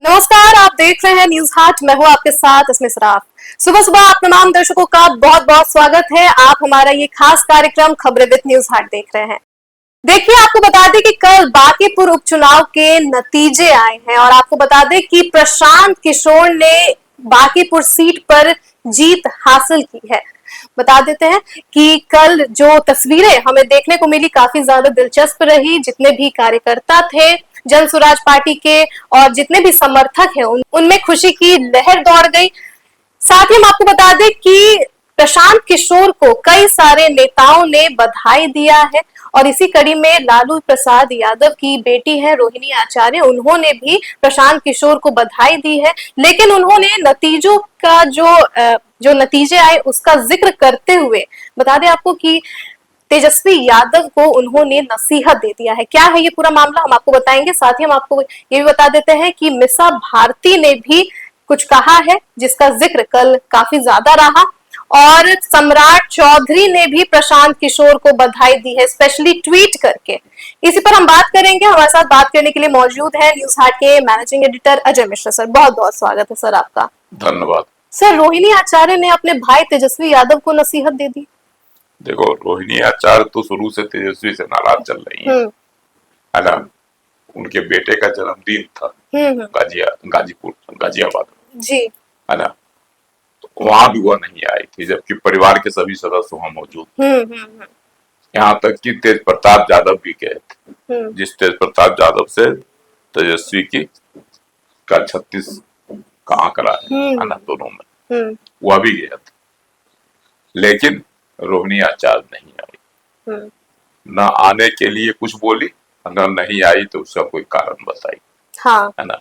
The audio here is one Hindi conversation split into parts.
नमस्कार, आप देख रहे हैं न्यूज हाट। मैं हूं आपके साथ इसमें सराफ। सुबह सुबह आप तमाम दर्शकों का बहुत बहुत स्वागत है। आप हमारा ये खास कार्यक्रम खबरें विद न्यूज हाट देख रहे हैं। देखिए, आपको बता दें कि कल बांकीपुर उपचुनाव के नतीजे आए हैं और आपको बता दें कि प्रशांत किशोर ने बांकीपुर सीट पर जीत हासिल की है। बता देते हैं कि कल जो तस्वीरें हमें देखने को मिली काफी ज्यादा दिलचस्प रही। जितने भी कार्यकर्ता थे जन स्वराज पार्टी के और जितने भी समर्थक हैं उनमें खुशी की लहर दौड़ गई। साथ ही हम आपको बता दें कि प्रशांत किशोर को कई सारे नेताओं ने बधाई दिया है और इसी कड़ी में लालू प्रसाद यादव की बेटी है रोहिणी आचार्य, उन्होंने भी प्रशांत किशोर को बधाई दी है। लेकिन उन्होंने नतीजों का जो नतीजे आए उसका जिक्र करते हुए बता दें आपको कि तेजस्वी यादव को उन्होंने नसीहत दे दिया है। क्या है ये पूरा मामला, हम आपको बताएंगे। साथ ही हम आपको ये भी बता देते हैं कि मिसा भारती ने भी कुछ कहा है जिसका जिक्र कल काफी ज्यादा रहा और सम्राट चौधरी ने भी प्रशांत किशोर को बधाई दी है, स्पेशली ट्वीट करके। इसी पर हम बात करेंगे। हमारे साथ बात करने के लिए मौजूद है न्यूज हाट के managing editor Ajay Mishra sir. बहुत बहुत स्वागत है सर आपका। धन्यवाद सर, रोहिणी आचार्य ने अपने भाई तेजस्वी यादव को नसीहत दे दी। देखो, रोहिणी आचार्य तो शुरू से तेजस्वी से नाराज चल रही है ना। उनके बेटे का जन्मदिन था गाजियाबाद जी, है ना। तो वहां भी वह नहीं आई थी, जबकि परिवार के सभी सदस्य वहां मौजूद थे। यहाँ तक कि तेज प्रताप यादव भी गए थे। जिस तेज प्रताप यादव से तेजस्वी की का 36 का आंकड़ा है ना, दोनों में वह भी गया था। लेकिन रोहिणी आचार्य नहीं आई। न आने के लिए कुछ बोली, न नहीं आई तो उसका कोई कारण बताई। हाँ, है ना।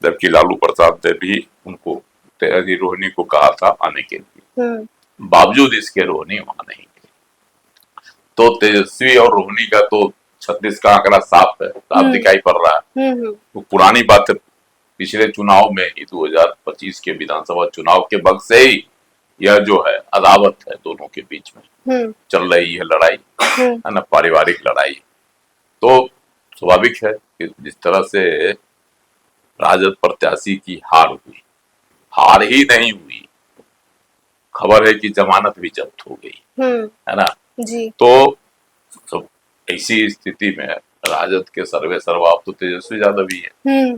जबकि लालू प्रसाद ने भी उनको रोहिणी को कहा था आने के लिए, बावजूद इसके रोहिणी वहां नहीं गई। तो तेजस्वी और रोहिणी का तो 36 का आंकड़ा साफ है, साफ दिखाई पड़ रहा है। तो पुरानी बात है, पिछले चुनाव में ही 2025 के विधानसभा चुनाव के वक्त से ही यह जो है अदावत है दोनों के बीच में चल रही है लड़ाई, है ना, पारिवारिक लड़ाई। तो स्वाभाविक है कि जिस तरह से राजद प्रत्याशी की हार हुई, हार ही नहीं हुई, खबर है कि जमानत भी जब्त हो गई, है ना जी। तो ऐसी स्थिति में राजद के सर्वे सर्वा तो तेजस्वी यादव ही है।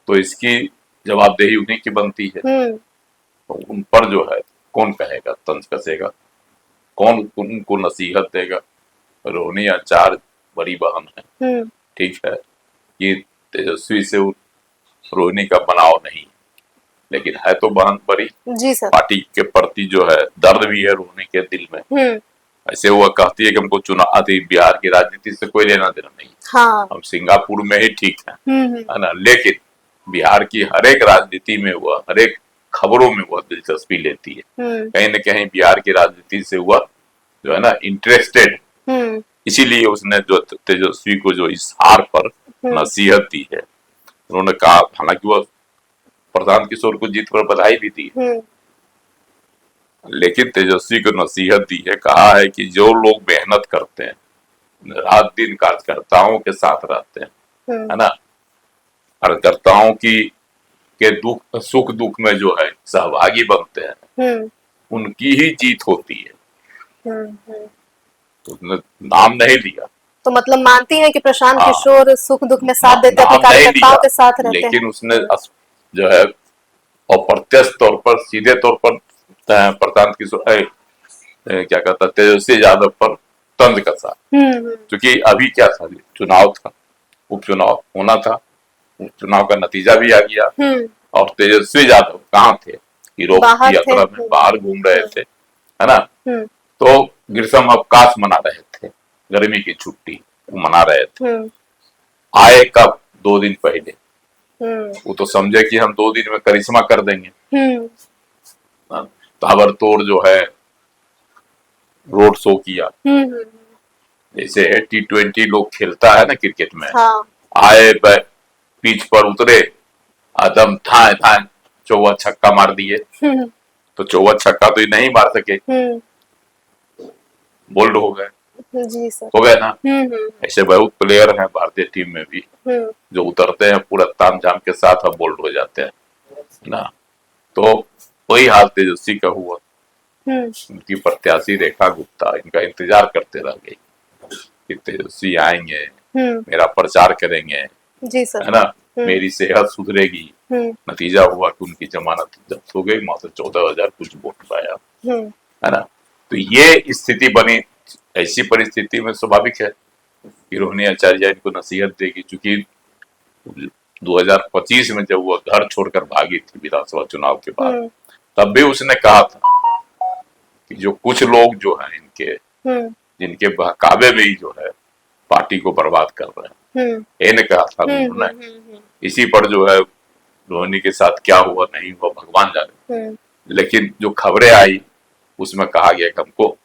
तो इसकी जवाबदेही उन्हीं की बनती है। तो उन पर जो है कौन कहेगा, तंज कसेगा, कौन उनको नसीहत देगा। रोहिणी आचार्य बड़ी बहन है, ठीक है, ये तेजस्वी से रोहिणी का बनाव नहीं, लेकिन है तो बहन बड़ी। जी सर। पार्टी के प्रति जो है दर्द भी है रोहिणी के दिल में। ऐसे वो कहती है कि हमको चुनाव बिहार की राजनीति से कोई लेना देना नहीं। हाँ। हम सिंगापुर में ही ठीक है ना। लेकिन बिहार की हर एक राजनीति में हुआ, हर एक खबरों में वह दिलचस्पी लेती है। कहीं न कहीं बिहार की राजनीति से वह जो है ना इंटरेस्टेड। इसीलिए उसने जो तेजस्वी को जो इस हार पर नसीहत दी है, उन्होंने कहा, हालांकि वह प्रशांत किशोर को जीत पर बधाई भी दी, लेकिन तेजस्वी को नसीहत दी है, कहा है कि जो लोग मेहनत करते हैं, रात दिन कार्यकर्ताओं के साथ रहते हैं, है ना, कार्यकर्ताओं की के दुख सुख दुख में जो है सहभागी बनते हैं, उनकी ही जीत होती है। तो उसने नाम नहीं लिया। तो मतलब मानती हैं कि प्रशांत किशोर सुख दुख में साथ देते हैं, कार्यकर्ताओं के साथ रहते हैं। लेकिन उसने जो है अप्रत्यक्ष तौर पर, सीधे तौर पर प्रशांत किशोर क्या कहता तेजस्वी यादव पर तंज कसा। क्योंकि अभी क्या था, चुनाव था, उपचुनाव होना था, उपचुनाव का नतीजा भी आ गया और तेजस्वी यादव कहाँ थे, यूरोप की यात्रा में बाहर घूम रहे थे, है ना। तो ग्रीष्म अवकाश मना रहे थे, गर्मी की छुट्टी मना रहे थे। आए कब, 2 दिन पहले। वो तो समझे कि हम 2 दिन में करिश्मा कर देंगे। ताबड़तोड़ जो है रोड शो किया, जैसे है T20 लोग खेलता है ना क्रिकेट में। आए पिच पर उतरे, आदम थाए थाए चौवा छक्का मार दिए। तो चौवा छक्का तो नहीं मार सके, बोल्ड हो गए। जी सर। हो गए ना। ऐसे बहुत प्लेयर हैं भारतीय टीम में भी जो उतरते हैं पूरा तामझाम के साथ और बोल्ड हो जाते हैं ना। तो वही हाल तेजस्वी का हुआ। उनकी प्रत्याशी रेखा गुप्ता इनका इंतजार करते रह गई कि तेजस्वी आएंगे, मेरा प्रचार करेंगे, जी सर, है ना, मेरी सेहत सुधरेगी। नतीजा हुआ कि उनकी जमानत जब्त हो गई, मात्र 14,000 कुछ वोट पाया, है ना। तो ये स्थिति बनी। ऐसी परिस्थिति में स्वाभाविक है कि रोहिणी आचार्य इनको नसीहत देगी, क्योंकि 2025 में जब वो घर छोड़कर भागी थी विधानसभा चुनाव के बाद, तब भी उसने कहा था कि जो कुछ लोग जो हैं इनके जिनके बहकावे में ही जो है पार्टी को बर्बाद कर रहे हैं, ये कहा था उन्होंने। इसी पर जो है रोहिणी के साथ क्या हुआ नहीं हुआ भगवान जाने, लेकिन जो खबरें आई उसमें कहा गया कि हमको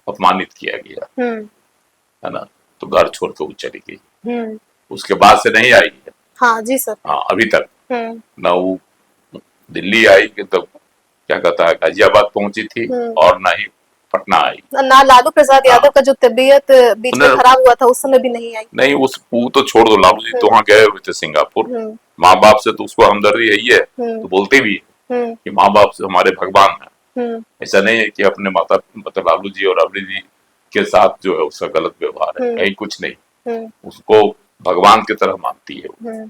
अपमानित किया गया, है ना। तो घर छोड़ के वो चली गई, उसके बाद से नहीं आई है। हाँ जी सर। हाँ अभी तक ना वो दिल्ली आई कि तब क्या कहता है गाजियाबाद पहुंची थी, और ना ही पटना आई। ना लालू प्रसाद यादव का जो तबीयत बीच में खराब हुआ था उस समय भी नहीं आई। नहीं, उस वो तो छोड़ दो, लालू जी तो वहाँ गए हुए थे सिंगापुर। माँ बाप से तो उसको हमदर्दी है ही है, तो बोलते भी है कि माँ बाप से हमारे भगवान है। ऐसा नहीं है कि अपने माता मतलब लालू जी और राबड़ी जी के साथ जो है उसका गलत व्यवहार है, कहीं कुछ नहीं, उसको भगवान की तरह मानती है।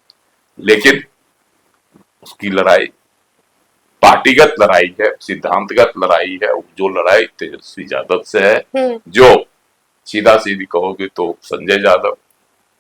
लेकिन उसकी लड़ाई पार्टीगत लड़ाई है, सिद्धांतगत लड़ाई है। जो लड़ाई तेजस्वी यादव से है, जो सीधा सीधी कहोगे तो संजय यादव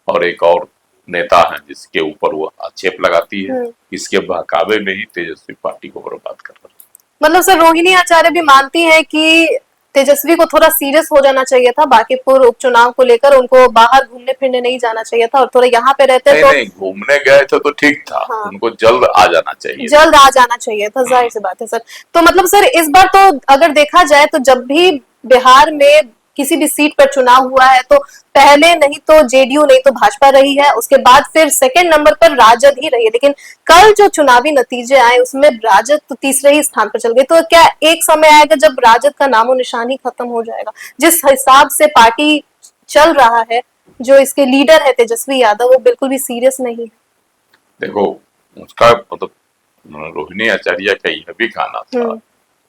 और एक और नेता है जिसके ऊपर वो आक्षेप लगाती है, इसके बहकावे में ही तेजस्वी पार्टी को बर्बाद कर रहा है। मतलब सर रोहिणी आचार्य भी मानती है कि तेजस्वी को थोड़ा सीरियस हो जाना चाहिए था, बांकीपुर उपचुनाव को लेकर उनको बाहर घूमने फिरने नहीं जाना चाहिए था, और थोड़ा यहाँ पे रहते नहीं, तो नहीं घूमने गए थे तो ठीक था। हाँ। उनको जल्द आ जाना चाहिए, जल्द आ जाना चाहिए था, जाहिर सी बात है सर। तो मतलब सर इस बार तो अगर देखा जाए तो जब भी बिहार में किसी भी सीट पर चुनाव हुआ है तो पहले नहीं तो जेडीयू नहीं तो भाजपा रही है, उसके बाद फिर सेकंड नंबर पर राजद ही रही है। लेकिन कल जो चुनावी नतीजे आए उसमें राजद तो तीसरे ही स्थान पर चल गई। तो क्या एक समय आएगा जब राजद का नामो निशान ही खत्म हो जाएगा? जिस हिसाब से पार्टी चल रहा है, जो इसके लीडर है तेजस्वी यादव, वो बिल्कुल भी सीरियस नहीं है। देखो उसका मतलब रोहिणी आचार्य का यह भी कहना था,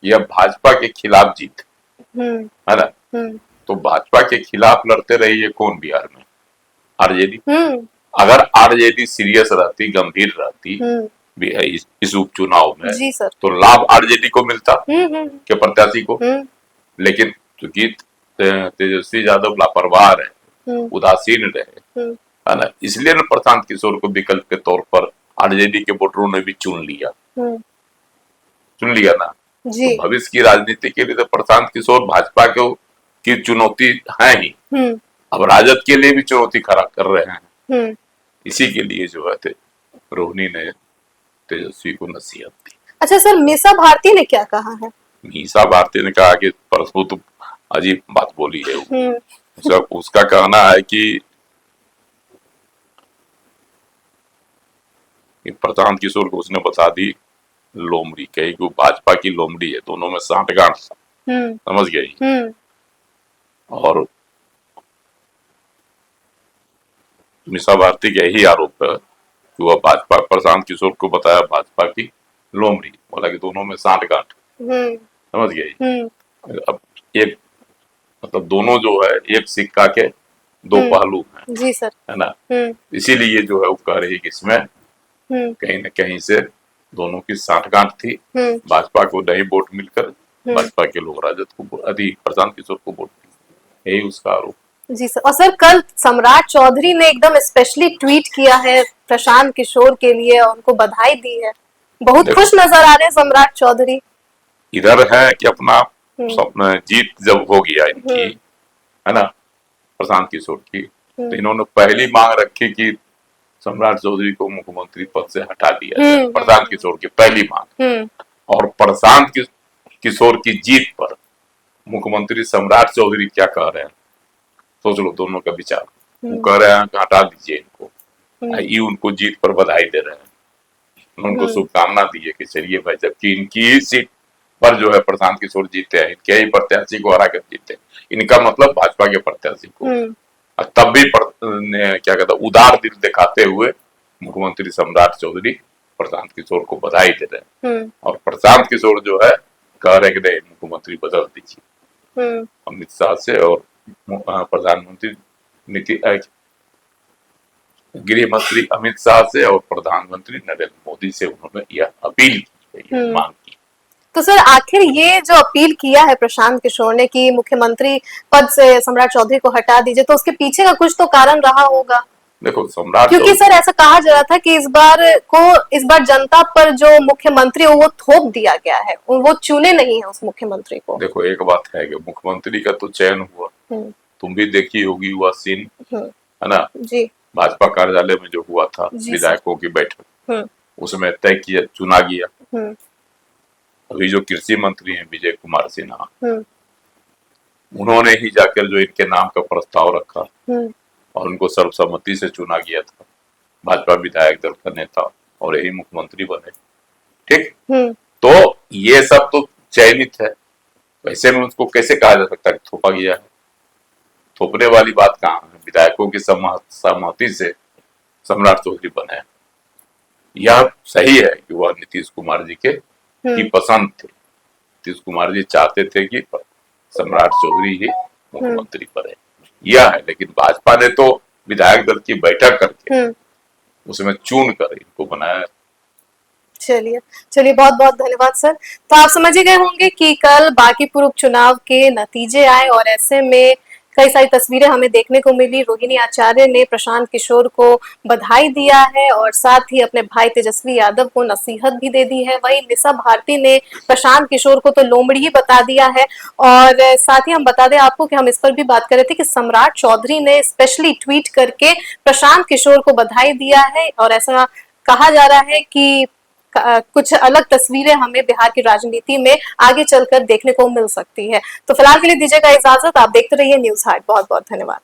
यह भाजपा के खिलाफ जीत है ना। तो भाजपा के खिलाफ लड़ते रही है कौन बिहार में? आरजेडी। अगर आरजेडी सीरियस रहती, गंभीर रहती इस उपचुनाव में, तो लाभ आरजेडी को मिलता के प्रत्याशी को। लेकिन चूंकि तेजस्वी यादव लापरवाह रहे, उदासीन रहे, है ना, इसलिए न प्रशांत किशोर को विकल्प के तौर पर आरजेडी के वोटरों ने भी चुन लिया ना। तो भविष्य की राजनीति के लिए तो प्रशांत किशोर भाजपा की चुनौती है ही, अब राजद के लिए भी चुनौती खड़ा कर रहे हैं। इसी के लिए जो है रोहिणी ने तेजस्वी को नसीहत दी। अच्छा सर, मीसा भारती ने क्या कहा है? मीसा भारती ने कहा कि परसों तो अजीब बात बोली है। उसका कहना है कि प्रशांत किशोर को उसने बता दी लोमड़ी, कही कि भाजपा की लोमड़ी है, दोनों में सांठगांठ समझ गई। और मीसा भारती का यही आरोप है कि वह भाजपा, प्रशांत किशोर को बताया भाजपा की लोमड़ी, बोला कि दोनों में सांठगांठ, समझ गई। अब एक मतलब दोनों जो है एक सिक्का के दो पहलू हैं, जी सर, है ना। इसीलिए जो है वो कह रही कि इसमें कहीं न कहीं से दोनों की सांठगांठ थी। भाजपा को नहीं वोट मिलकर भाजपा के लोग राजद को अधिक प्रशांत किशोर को वोट, यही उसका आरोप। जी सर। और सर कल सम्राट चौधरी ने एकदम स्पेशली ट्वीट किया है प्रशांत किशोर के लिए और उनको बधाई दी है। बहुत खुश नजर आ रहे हैं सम्राट चौधरी। इधर है कि अपना जीत जब हो गया इनकी, है ना, प्रशांत किशोर की, तो इन्होंने पहली मांग रखी कि सम्राट चौधरी को मुख्यमंत्री पद से हटा दिया जाए। प्रशांत किशोर की पहली मांग। और प्रशांत किशोर की जीत पर मुख्यमंत्री सम्राट चौधरी क्या कह रहे हैं, सोच लो दोनों का विचार। वो कह रहे हैं कि हटा दीजिए इनको, ये उनको जीत पर बधाई दे रहे हैं, उनको शुभकामना दी है कि चलिए भाई, जबकि इनकी ही सीट पर जो है प्रशांत किशोर जीते हैं, इनके ही प्रत्याशी को हरा कर जीते, इनका मतलब भाजपा के प्रत्याशी को। और तब भी क्या कहता उदार दिल दिखाते हुए मुख्यमंत्री सम्राट चौधरी प्रशांत किशोर को बधाई दे रहे हैं। और प्रशांत किशोर जो है कह रहे कि नहीं, मुख्यमंत्री बदल दीजिए अमित शाह से, और प्रधानमंत्री गृह मंत्री अमित शाह से और प्रधानमंत्री नरेंद्र मोदी से उन्होंने यह अपील की है, मांग की। तो सर आखिर ये जो अपील किया है प्रशांत किशोर ने कि मुख्यमंत्री पद से सम्राट चौधरी को हटा दीजिए, तो उसके पीछे का कुछ तो कारण रहा होगा। देखो सम्राट, क्योंकि सर ऐसा कहा जा रहा था कि इस बार जनता पर जो मुख्यमंत्री वो थोप दिया गया है, वो चुने नहीं है उस मुख्यमंत्री को। देखो एक बात है कि मुख्यमंत्री का तो चयन हुआ, तुम भी देखी होगी वह सीन, है ना जी, भाजपा कार्यालय में जो हुआ था विधायकों की बैठक, उसमें तय किया चुना गया। अभी जो कृषि मंत्री हैं विजय कुमार सिन्हा, उन्होंने ही जाकर जो इनके नाम का प्रस्ताव रखा और उनको सर्वसम्मति से चुना गया था, भाजपा विधायक दल का नेता, और यही मुख्यमंत्री बने। ठीक, तो ये सब तो चयनित है, वैसे में उसको कैसे कहा जा सकता है थोपा गया है? थोपने वाली बात कहाँ है? विधायकों की सहमति से सम्राट चौधरी बने। यह सही है कि वह नीतीश कुमार जी के की पसंद थे, नीतीश कुमार जी चाहते थे कि सम्राट चौधरी ही मुख्यमंत्री बने, यह है। लेकिन भाजपा ने तो विधायक दल की बैठक करके उसमें चुन कर इनको बनाया। चलिए बहुत बहुत धन्यवाद सर। तो आप समझ ही गए होंगे कि कल बांकीपुर उपचुनाव के नतीजे आए और ऐसे में कई सारी तस्वीरें हमें देखने को मिली। रोहिणी आचार्य ने प्रशांत किशोर को बधाई दिया है और साथ ही अपने भाई तेजस्वी यादव को नसीहत भी दे दी है। वहीं निशा भारती ने प्रशांत किशोर को तो लोमड़ी ही बता दिया है। और साथ ही हम बता दें आपको कि हम इस पर भी बात कर रहे थे कि सम्राट चौधरी ने स्पेशली ट्वीट करके प्रशांत किशोर को बधाई दिया है और ऐसा कहा जा रहा है कि कुछ अलग तस्वीरें हमें बिहार की राजनीति में आगे चलकर देखने को मिल सकती है। तो फिलहाल के लिए दीजिएगा इजाजत। आप देखते रहिए न्यूज़ हाट। बहुत बहुत धन्यवाद।